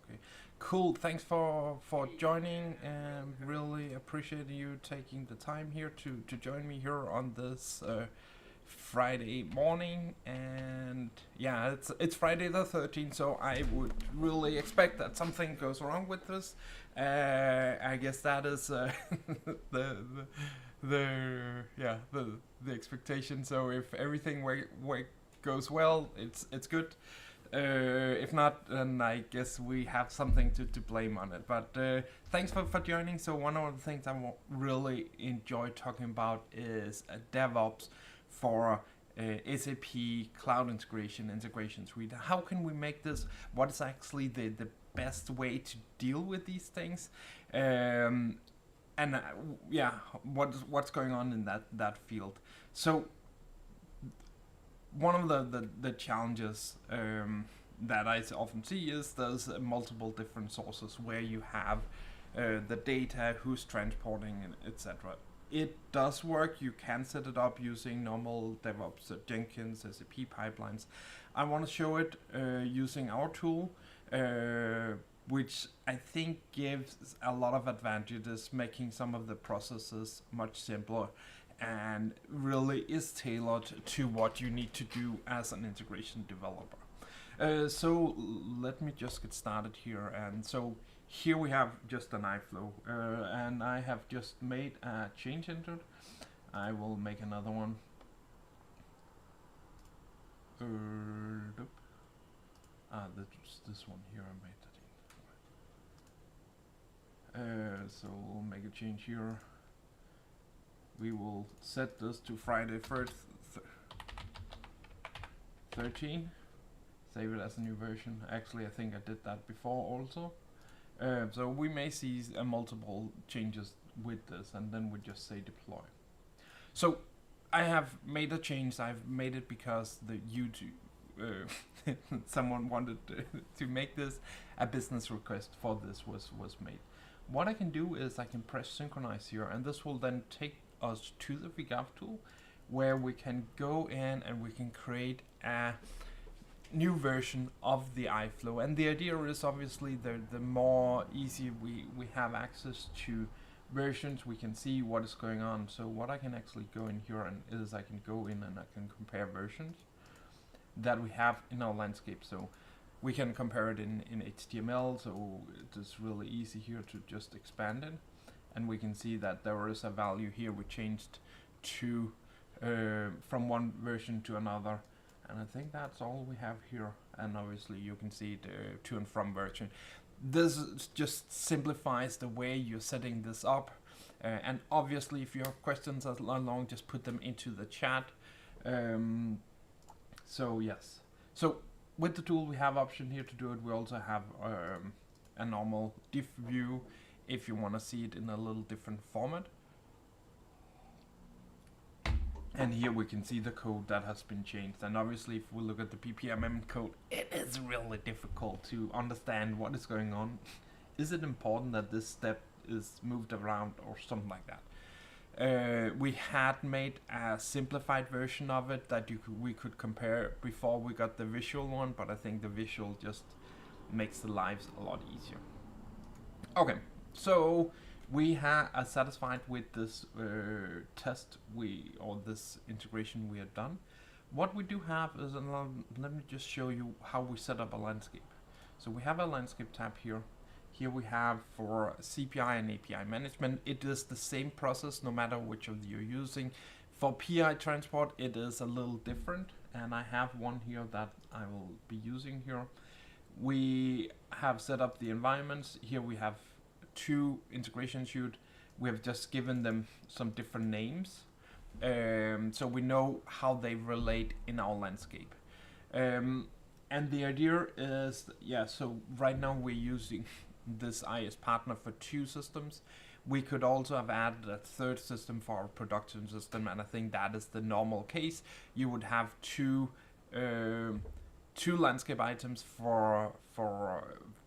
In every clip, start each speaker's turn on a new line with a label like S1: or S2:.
S1: Okay, cool. Thanks for joining, and really appreciate you taking the time here to join me here on this Friday morning. And yeah, it's Friday the 13th, so I would really expect that something goes wrong with this. I guess that is the the expectation. So if everything goes well, it's good. If not, then I guess we have something to blame on it. But thanks for joining. So one of the things I really enjoy talking about is DevOps for SAP Cloud Integration Suite. How can we make this? What is actually the best way to deal with these things? And yeah, what's going on in that field? So one of the challenges that I often see is there's multiple different sources where you have the data, who's transporting, etc. It does work. You can set it up using normal DevOps, Jenkins, SAP pipelines. I want to show it using our tool, which I think gives a lot of advantages, making some of the processes much simpler and really is tailored to what you need to do as an integration developer. So let me just get started here. And so here we have just an iflow, and I have just made a change into it. I will make another one. That's this one here. I made that in. So we'll make a change here. We will set this to Friday 13. Save it as a new version. Actually, I think I did that before also. So we may see multiple changes with this, and then we just say deploy. So I have made a change. I've made it because the YouTube someone wanted to make this a business request for this was made. What I can do is I can press synchronize here, and this will then take us to the VGAF tool, where we can go in and we can create a new version of the iflow. And the idea is obviously the more easy we have access to versions, we can see what is going on. So what I can actually go in here and is I can go in and I can compare versions that we have in our landscape. So we can compare it in HTML, so it is really easy here to just expand it. And we can see that there is a value here we changed to from one version to another, and I think that's all we have here. And obviously you can see the to and from version. This just simplifies the way you're setting this up, and obviously if you have questions along, just put them into the chat. So yes, so with the tool we have option here to do it. We also have a normal diff view if you want to see it in a little different format. And here we can see the code that has been changed. And obviously if we look at the PPMM code, it is really difficult to understand what is going on. Is it important that this step is moved around or something like that? We had made a simplified version of it that we could compare before we got the visual one, but I think the visual just makes the lives a lot easier. Okay. So we are satisfied with this test or this integration we have done. What we do have is, let me just show you how we set up a landscape. So we have a landscape tab here. Here we have for CPI and API management. It is the same process no matter which of you're using. For PI transport it is a little different, and I have one here that I will be using here. We have set up the environments. Here we have two integration suite. We have just given them some different names, so we know how they relate in our landscape. And the idea is, so right now we're using this IS partner for two systems. We could also have added a third system for our production system, and I think that is the normal case. You would have two landscape items for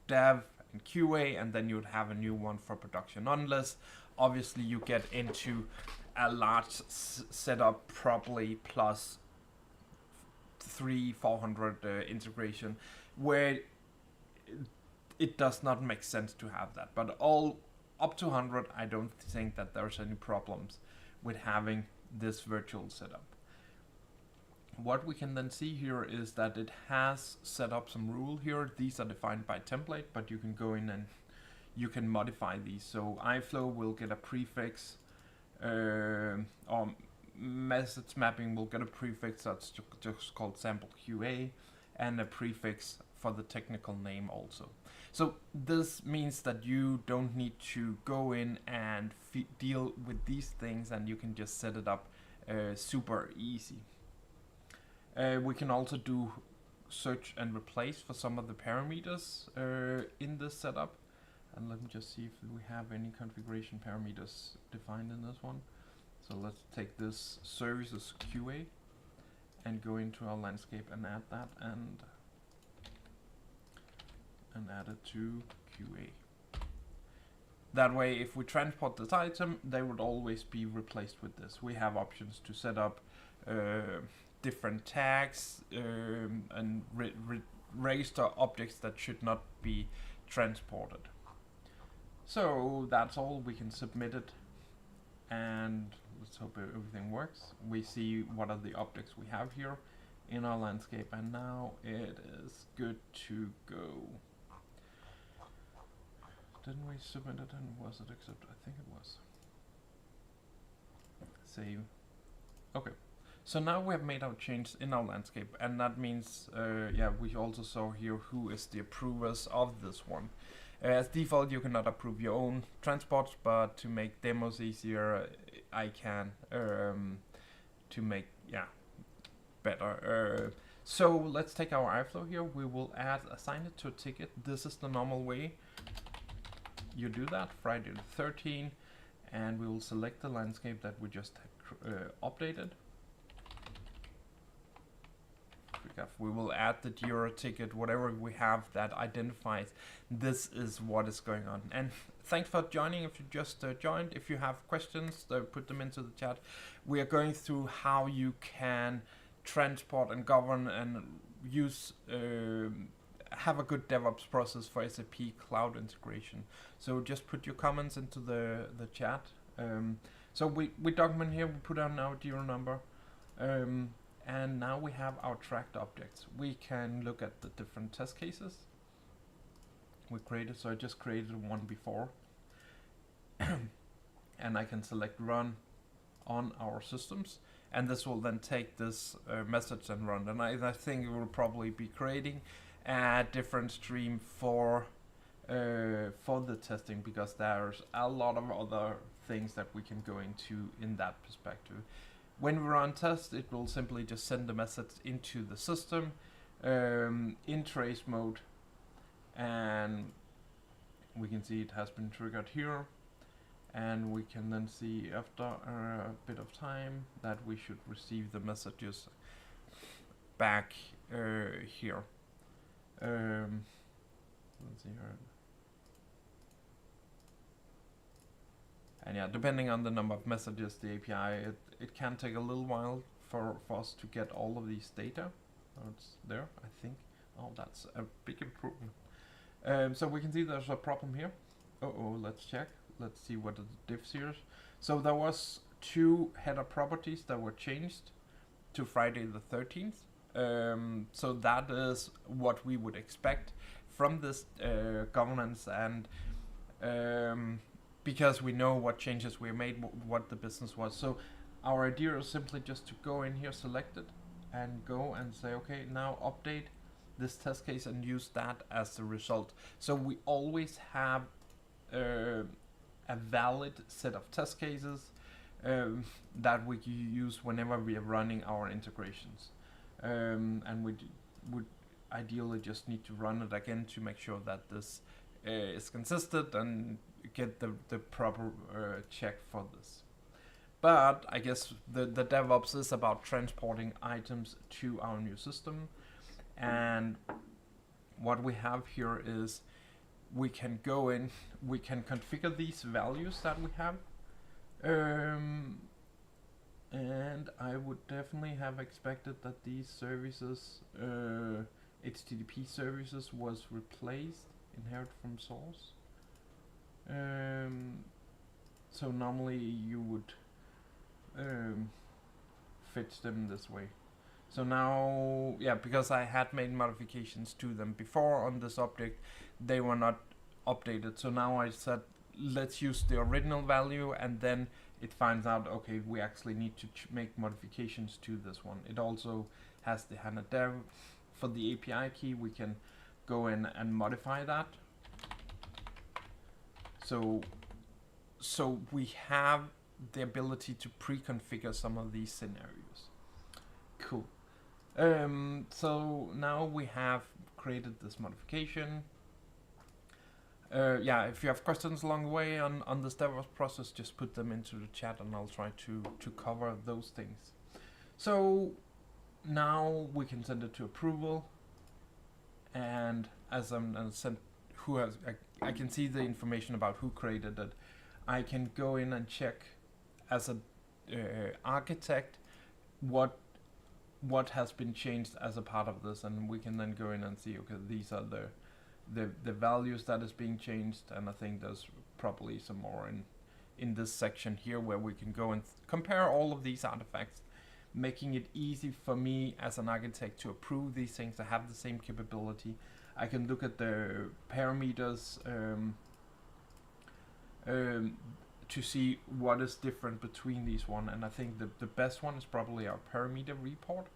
S1: dev and QA, and then you'd have a new one for production, unless obviously you get into a large setup, probably plus 300-400 integration, where it does not make sense to have that. But all up to 100, I don't think that there's any problems with having this virtual setup. What we can then see here is that it has set up some rule here. These are defined by template, but you can go in and you can modify these. So iflow will get a prefix, or message mapping will get a prefix that's just called sample QA, and a prefix for the technical name also. So this means that you don't need to go in and deal with these things, and you can just set it up super easy. We can also do search and replace for some of the parameters in this setup. And let me just see if we have any configuration parameters defined in this one. So let's take this services QA and go into our landscape and add that and add it to QA. That way, if we transport this item, they would always be replaced with this. We have options to set up different tags and register objects that should not be transported. So that's all. We can submit it, and let's hope everything works. We see what are the objects we have here in our landscape, and now it is good to go. Didn't we submit it, and was it accepted? I think it was. Save. Okay. So now we have made our changes in our landscape, and that means, yeah, we also saw here who is the approvers of this one. As default, you cannot approve your own transports, but to make demos easier, I can, to make, yeah, better. So let's take our iflow here. We will assign it to a ticket. This is the normal way you do that, Friday the 13th, and we will select the landscape that we just updated. We will add the Jira ticket, whatever we have that identifies this is what is going on. And thanks for joining. If you just joined, if you have questions, put them into the chat. We are going through how you can transport and govern and use, have a good DevOps process for SAP Cloud Integration. So just put your comments into the chat. So we document here, we put on our Jira number. And now we have our tracked objects. We can look at the different test cases we created. So I just created one before. And I can select run on our systems. And this will then take this message and run. And I think it will probably be creating a different stream for the testing, because there's a lot of other things that we can go into in that perspective. When we run test, it will simply just send the message into the system in trace mode, and we can see it has been triggered here, and we can then see after a bit of time that we should receive the messages back here. Let's see here. And yeah, depending on the number of messages, the API, it can take a little while for us to get all of these data. Oh, it's there, I think. Oh, that's a big improvement. So we can see there's a problem here. Let's check. Let's see what are the diffs here. So there was 2 header properties that were changed to Friday the 13th. So that is what we would expect from this governance, and because we know what changes we made, what the business was. So our idea is simply just to go in here, select it, and go and say, okay, now update this test case and use that as the result. So we always have a valid set of test cases that we use whenever we are running our integrations. And we would ideally just need to run it again to make sure that this is consistent and get the proper check for this. But I guess the DevOps is about transporting items to our new system, and what we have here is we can go in, we can configure these values that we have, and I would definitely have expected that these services, HTTP services, was replaced inherit from source. So normally you would fetch them this way. So now, yeah, because I had made modifications to them before on this object, they were not updated. So now I said, let's use the original value, and then it finds out, okay, we actually need to make modifications to this one. It also has the HANA dev. For the API key, we can go in and modify that. So we have the ability to pre-configure some of these scenarios. Cool. So now we have created this modification. Yeah, if you have questions along the way on this DevOps process, just put them into the chat and I'll try to cover those things. So now we can send it to approval, and as I'm sent who has, I can see the information about who created it. I can go in and check as a architect what has been changed as a part of this, and we can then go in and see, okay, these are the values that is being changed, and I think there's probably some more in this section here where we can go and compare all of these artifacts, making it easy for me as an architect to approve these things. I have the same capability. I can look at the parameters to see what is different between these one, and I think the best one is probably our parameter report,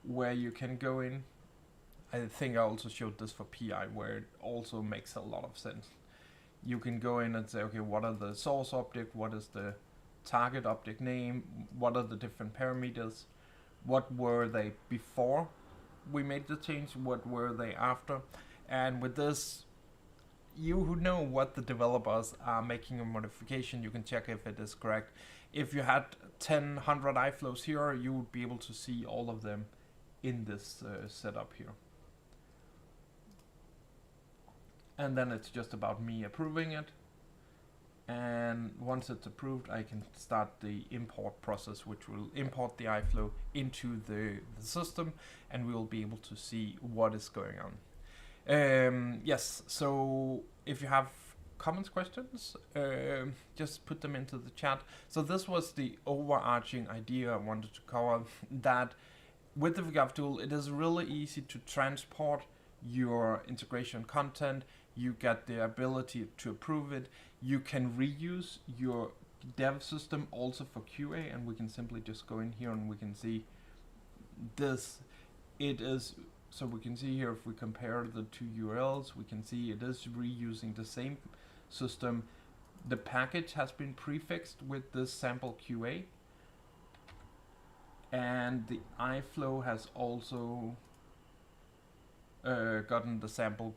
S1: where you can go in. I think I also showed this for PI, where it also makes a lot of sense. You can go in and say, okay, what are the source object, what is the target object name, what are the different parameters, what were they before we made the change, what were they after, and with this, you who know what the developers are making a modification, you can check if it is correct. If you had 100 iflows here, you would be able to see all of them in this setup here. And then it's just about me approving it. And once it's approved, I can start the import process, which will import the iflow into the system, and we will be able to see what is going on. Yes, so if you have comments, questions, just put them into the chat. So this was the overarching idea I wanted to cover, that with the VGAF tool, it is really easy to transport your integration content. You get the ability to approve it. You can reuse your dev system also for QA, and we can simply just go in here and we can see this. It is, so we can see here, if we compare the two URLs, we can see it is reusing the same system. The package has been prefixed with this sample QA, and the iflow has also gotten the sample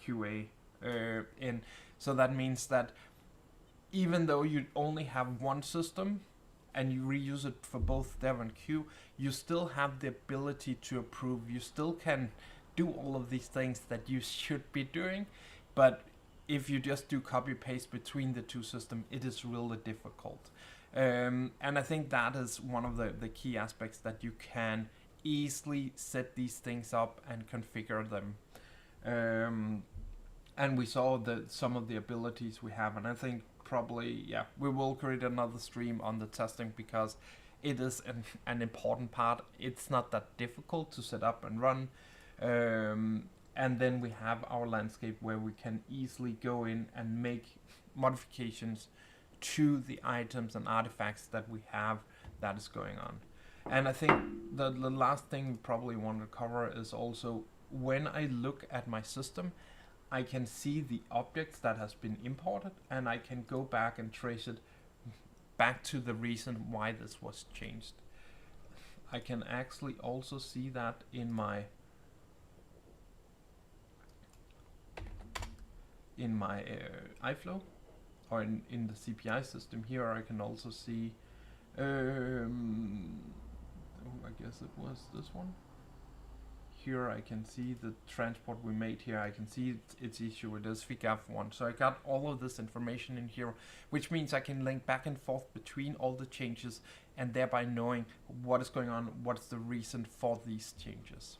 S1: QA in. So that means that even though you only have one system and you reuse it for both dev and Q, you still have the ability to approve. You still can do all of these things that you should be doing, but if you just do copy paste between the two systems, it is really difficult. And I think that is one of the key aspects, that you can easily set these things up and configure them. And we saw some of the abilities we have, and I think probably, yeah, we will create another stream on the testing, because it is an important part. It's not that difficult to set up and run. And then we have our landscape where we can easily go in and make modifications to the items and artifacts that we have that is going on. And I think the last thing we probably want to cover is also, when I look at my system, I can see the objects that has been imported, and I can go back and trace it back to the reason why this was changed. I can actually also see that in my iflow, or in the CPI system here. I can also see, I guess it was this one. Here I can see the transport we made here. I can see its issue with this VGAF1. So I got all of this information in here, which means I can link back and forth between all the changes, and thereby knowing what is going on, what's the reason for these changes.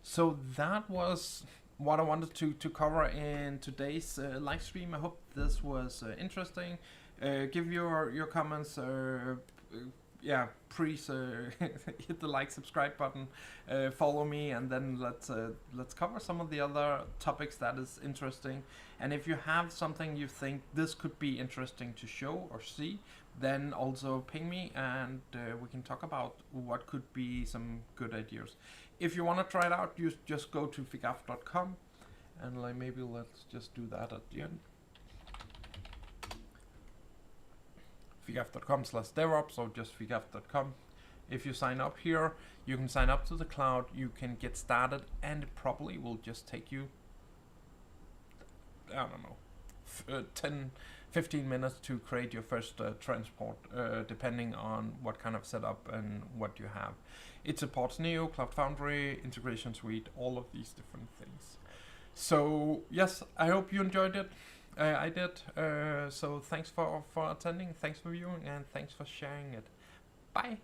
S1: So that was what I wanted to cover in today's live stream. I hope this was interesting. Give your comments. Yeah, please hit the like, subscribe button, follow me, and then let's cover some of the other topics that is interesting. And if you have something you think this could be interesting to show or see, then also ping me, and we can talk about what could be some good ideas. If you want to try it out, you just go to figaf.com, and maybe let's just do that at the end. figaf.com/DevOps, or just figaf.com. If you sign up here, you can sign up to the cloud, you can get started, and it probably will just take you, I don't know, 10-15 minutes to create your first transport, depending on what kind of setup and what you have. It supports Neo, Cloud Foundry, Integration Suite, all of these different things. So yes, I hope you enjoyed it. I did. So thanks for attending, thanks for viewing, and thanks for sharing it. Bye.